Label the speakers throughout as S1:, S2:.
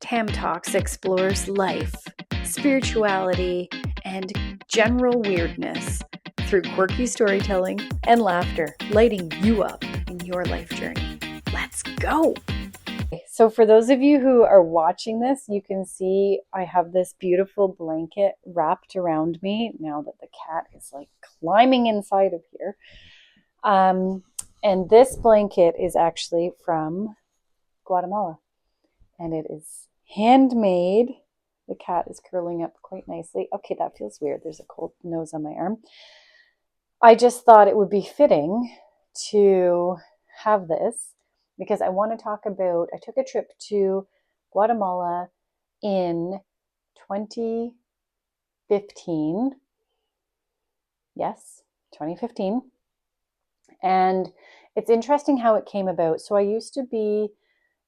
S1: Tam Talks explores life, spirituality, and general weirdness through quirky storytelling and laughter, lighting you up in your life journey. Let's go! So for those of you who are watching this, you can see I have this beautiful blanket wrapped around me now that the cat is like climbing inside of here. And this blanket is actually from Guatemala, and it is handmade. The cat is curling up quite nicely. Okay, that feels weird. There's a cold nose on my arm. I just thought it would be fitting to have this because I want to talk about, I took a trip to Guatemala in 2015. Yes, 2015. And it's interesting how it came about. So I used to be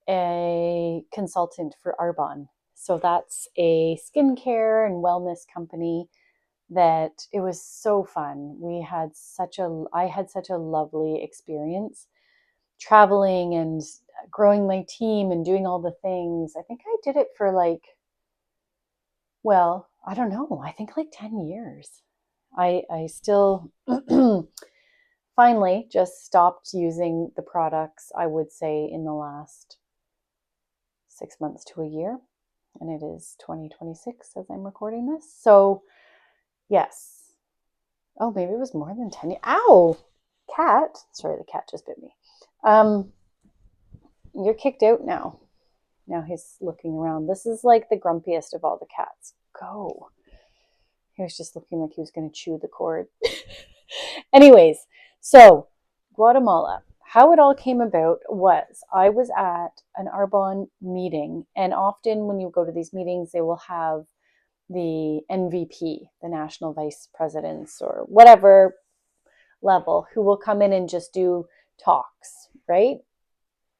S1: a consultant for Arbonne. So that's a skincare and wellness company that it was so fun. I had such a lovely experience traveling and growing my team and doing all the things. I think I did it for I don't know, I think like 10 years. I still finally just stopped using the products, I would say, in the last 6 months to a year. And it is 2026 as I'm recording this. So yes. Oh, maybe it was more than 10 years. Ow! Cat. Sorry, the cat just bit me. You're kicked out now. Now he's looking around. This is like the grumpiest of all the cats. Go. He was just looking like he was going to chew the cord. Anyways, so Guatemala. How it all came about was I was at an Arbonne meeting, and often when you go to these meetings, they will have the NVP, the national vice presidents or whatever level, who will come in and just do talks, right?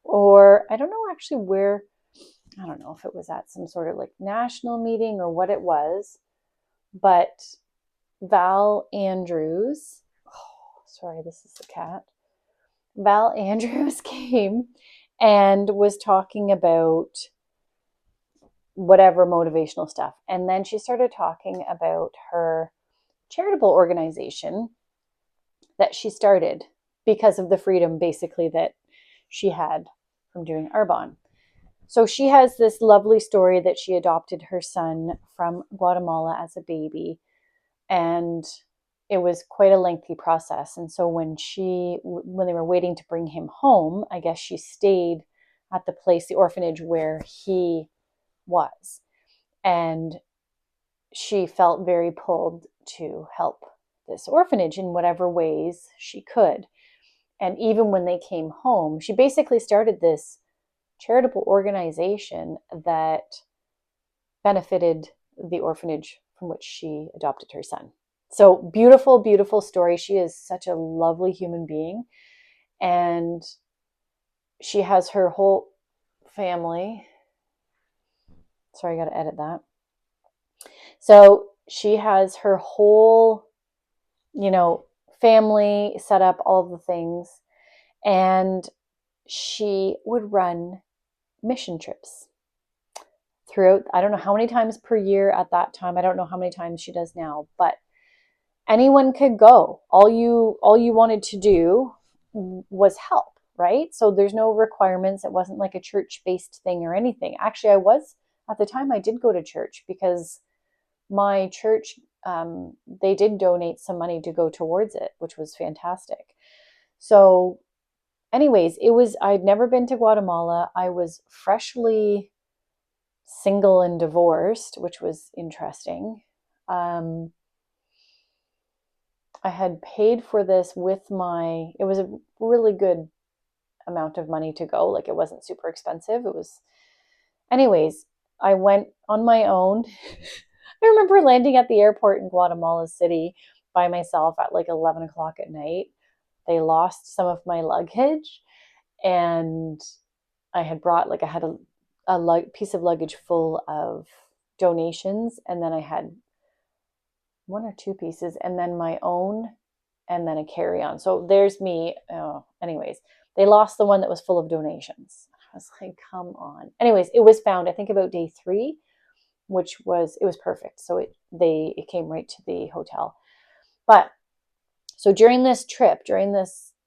S1: Or I don't know actually where, I don't know if it was at some sort of like national meeting or what it was, but Val Andrews, sorry, this is the cat. Val Andrews came and was talking about whatever motivational stuff. And then she started talking about her charitable organization that she started because of the freedom basically that she had from doing Arbonne. So she has this lovely story that she adopted her son from Guatemala as a baby, and it was quite a lengthy process. And so when they were waiting to bring him home, I guess she stayed at the place, the orphanage where he was. And she felt very pulled to help this orphanage in whatever ways she could. And even when they came home, she basically started this charitable organization that benefited the orphanage from which she adopted her son. So beautiful, beautiful story. She is such a lovely human being. And she has her whole family. Sorry, I got to edit that. So she has her whole, family set up, all of the things. And she would run mission trips throughout, I don't know how many times per year at that time. I don't know how many times she does now, but anyone could go. All you wanted to do was help, right? So there's no requirements. It wasn't like a church-based thing or anything. Actually, at the time I did go to church because my church, they did donate some money to go towards it, which was fantastic. So anyways, I'd never been to Guatemala. I was freshly single and divorced, which was interesting. I had paid for this it was a really good amount of money to go. Like, it wasn't super expensive. Anyways, I went on my own. I remember landing at the airport in Guatemala City by myself at like 11 o'clock at night. They lost some of my luggage, and I had brought, I had a piece of luggage full of donations, and then I had one or two pieces, and then my own, and then a carry-on. So there's me. Anyways, they lost the one that was full of donations. was like, come on. Anyways, it was found, I think, about day 3, which was, it was perfect. So it came right to the hotel. But so during this trip,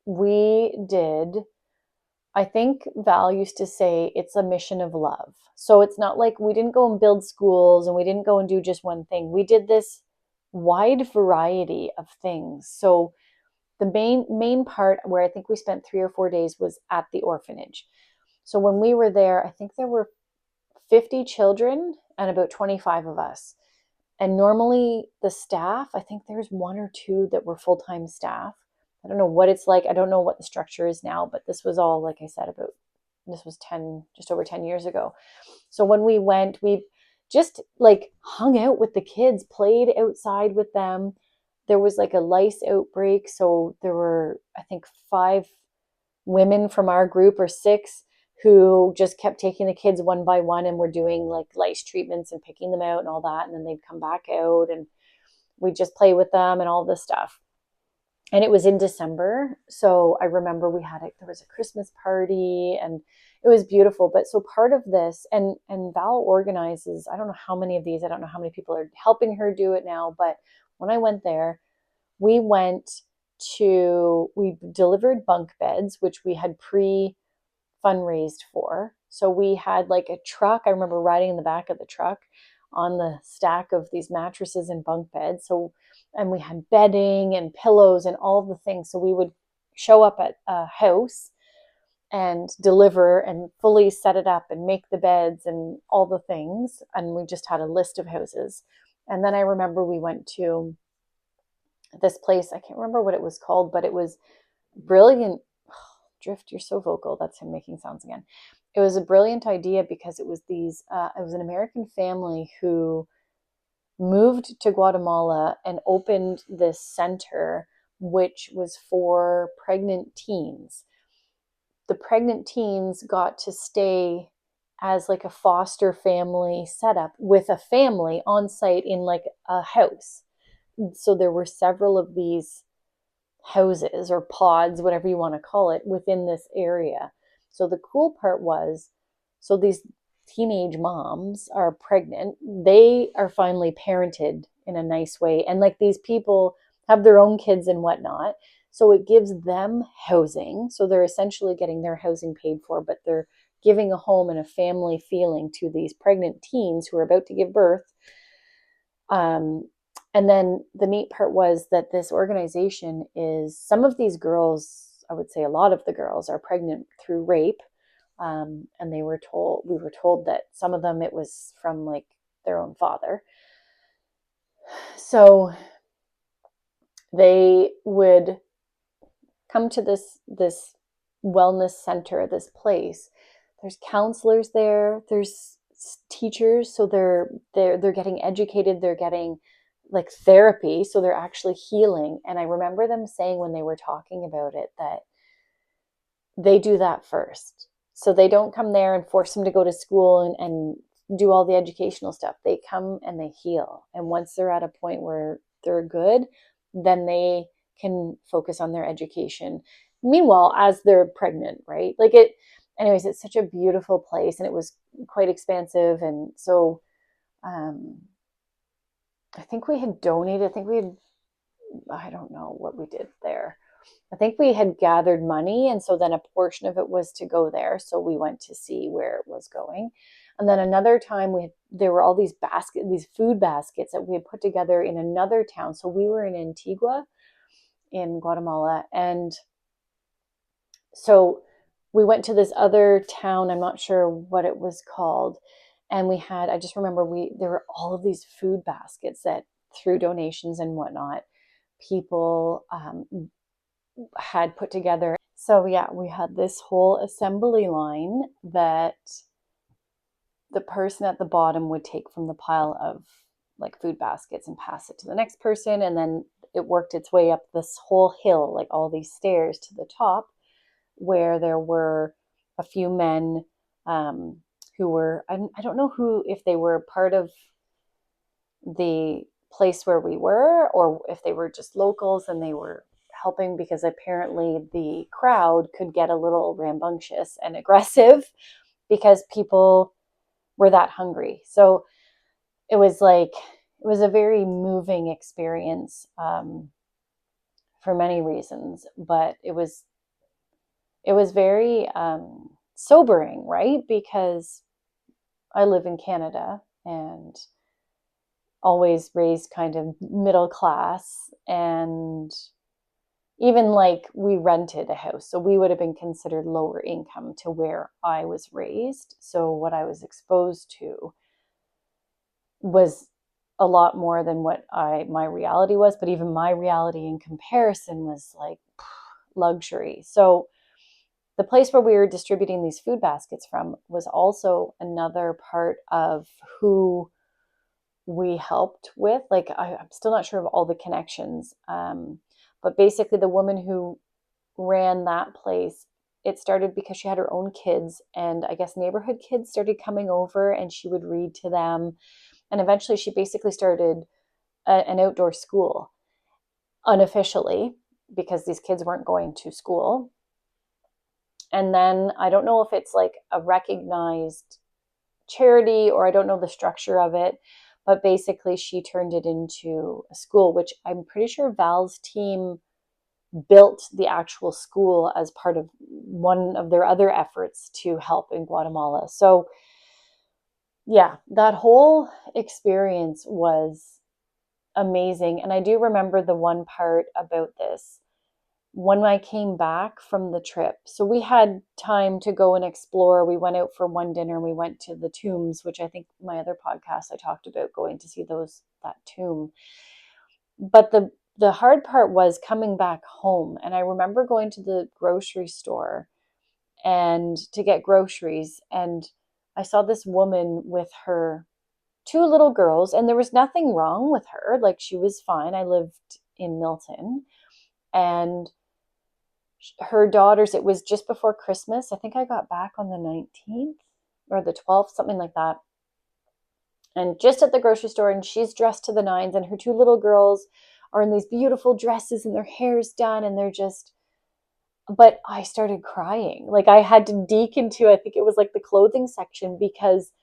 S1: we did, I think Val used to say it's a mission of love. So it's not like we didn't go and build schools and we didn't go and do just one thing. We did this wide variety of things. So the main part where I think we spent 3 or 4 days was at the orphanage. So when we were there, I think there were 50 children and about 25 of us. And normally the staff, I think there's 1 or 2 that were full-time staff. I don't know what it's like. I don't know what the structure is now, but this was all, like I said, this was just over 10 years ago. So when we went, we just like hung out with the kids, played outside with them. There was like a lice outbreak. So there were, I think, 5 women from our group, or 6, who just kept taking the kids one by one and were doing like lice treatments and picking them out and all that. And then they'd come back out and we'd just play with them and all this stuff. And it was in December. So I remember there was a Christmas party and it was beautiful. But so part of this, and Val organizes, I don't know how many of these, I don't know how many people are helping her do it now. But when I went there, we delivered bunk beds, which we had fundraised for. So we had like a truck. I remember riding in the back of the truck on the stack of these mattresses and bunk beds. And we had bedding and pillows and all the things. So we would show up at a house and deliver and fully set it up and make the beds and all the things. And we just had a list of houses. And then I remember we went to this place. I can't remember what it was called, but it was brilliant. Drift, you're so vocal. That's him making sounds again. It was a brilliant idea because it was an American family who moved to Guatemala and opened this center, which was for pregnant teens. The pregnant teens got to stay as like a foster family setup with a family on site in like a house. So there were several of these houses or pods, whatever you want to call it, within this area. So the cool part was, so these teenage moms are pregnant. They are finally parented in a nice way. And like these people have their own kids and whatnot. So it gives them housing. So they're essentially getting their housing paid for, but they're giving a home and a family feeling to these pregnant teens who are about to give birth. And then the neat part was that this organization some of these girls, I would say a lot of the girls, are pregnant through rape. And we were told that some of them, it was from like their own father. So they would come to this wellness center, this place. There's counselors there. There's teachers. So they're getting educated. They're getting like therapy. So they're actually healing. And I remember them saying when they were talking about it that they do that first. So they don't come there and force them to go to school and do all the educational stuff. They come and they heal. And once they're at a point where they're good, then they can focus on their education. Meanwhile, as they're pregnant, right? Anyways, it's such a beautiful place and it was quite expansive. And so, I think we had donated, I don't know what we did there. I think we had gathered money. And so then a portion of it was to go there. So we went to see where it was going. And then another time there were all these food baskets that we had put together in another town. So we were in Antigua in Guatemala. And so we went to this other town. I'm not sure what it was called. And I just remember there were all of these food baskets that through donations and whatnot, people had put together. So yeah, we had this whole assembly line that the person at the bottom would take from the pile of like food baskets and pass it to the next person. And then it worked its way up this whole hill, like all these stairs to the top, where there were a few men who were, I don't know if they were part of the place where we were or if they were just locals and they were helping because apparently the crowd could get a little rambunctious and aggressive because people were that hungry. So it was a very moving experience for many reasons, but it was very sobering, right? Because I live in Canada and always raised kind of middle class, and even like we rented a house, so we would have been considered lower income to where I was raised. So what I was exposed to was a lot more than what my reality was, but even my reality in comparison was like luxury. So the place where we were distributing these food baskets from was also another part of who we helped with. Like I'm still not sure of all the connections, but basically the woman who ran that place, it started because she had her own kids, and I guess neighborhood kids started coming over and she would read to them. And eventually she basically started an outdoor school unofficially because these kids weren't going to school. And then I don't know if it's like a recognized charity or I don't know the structure of it, but basically she turned it into a school, which I'm pretty sure Val's team built the actual school as part of one of their other efforts to help in Guatemala. So yeah, that whole experience was amazing. And I do remember the one part about this when I came back from the trip. So we had time to go and explore. We went out for one dinner and we went to the tombs, which I think my other podcast I talked about going to see that tomb. But the hard part was coming back home. And I remember going to the grocery store and to get groceries, and I saw this woman with her two little girls, and there was nothing wrong with her. Like she was fine. I lived in Milton, and her daughters, it was just before Christmas. I think I got back on the 19th or the 12th, something like that. And just at the grocery store, and she's dressed to the nines, and her two little girls are in these beautiful dresses and their hair's done, and they're just, but I started crying. Like I had to deke into, I think it was like the clothing section, because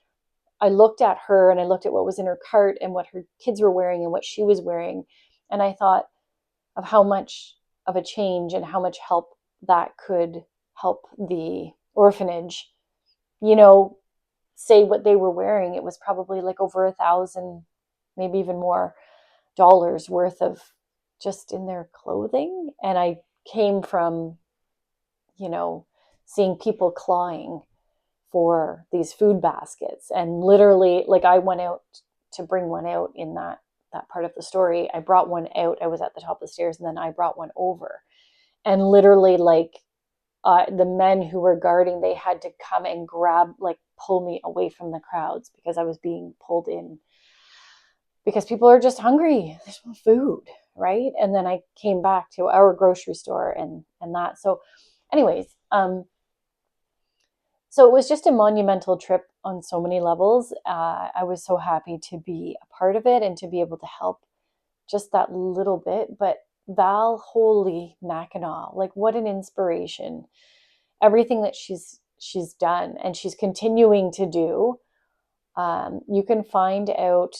S1: I looked at her and I looked at what was in her cart and what her kids were wearing and what she was wearing. And I thought of how much of a change and how much help that could help the orphanage, say what they were wearing. It was probably like over 1,000, maybe even more dollars worth of just in their clothing. And I came from, seeing people clawing for these food baskets. And literally, like I went out to bring one out in that part of the story. I brought one out. I was at the top of the stairs, and then I brought one over. And literally, like the men who were guarding, they had to come and pull me away from the crowds because I was being pulled in. Because people are just hungry. There's no food, right? And then I came back to our grocery store and that. So anyways, so it was just a monumental trip on so many levels. I was so happy to be a part of it and to be able to help just that little bit. But Val, holy Mackinac, like what an inspiration. Everything that she's done and she's continuing to do. You can find out,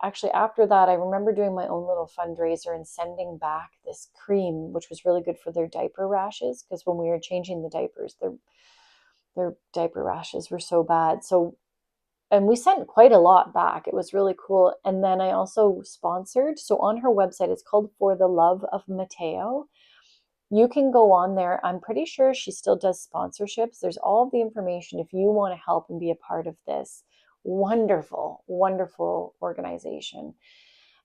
S1: actually after that, I remember doing my own little fundraiser and sending back this cream, which was really good for their diaper rashes, because when we were changing the diapers, their diaper rashes were so bad. So, and we sent quite a lot back. It was really cool. And then I also sponsored. So on her website, it's called For the Love of Mateo. You can go on there. I'm pretty sure she still does sponsorships. There's all of the information if you want to help and be a part of this wonderful, wonderful organization.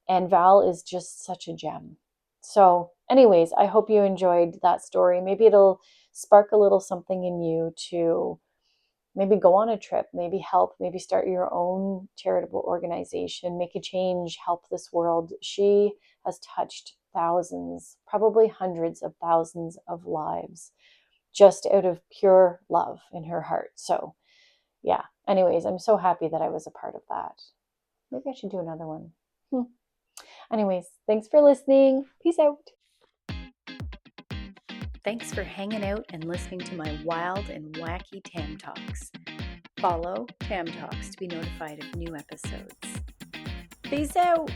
S1: And Val is just such a gem. So anyways, I hope you enjoyed that story. Maybe it'll spark a little something in you to maybe go on a trip, maybe help, maybe start your own charitable organization, make a change, help this world. She has touched thousands, probably hundreds of thousands of lives just out of pure love in her heart. So yeah, anyways, I'm so happy that I was a part of that. Maybe I should do another one. Anyways, thanks for listening. Peace out. Thanks for hanging out and listening to my wild and wacky Tam Talks. Follow Tam Talks to be notified of new episodes. Peace out!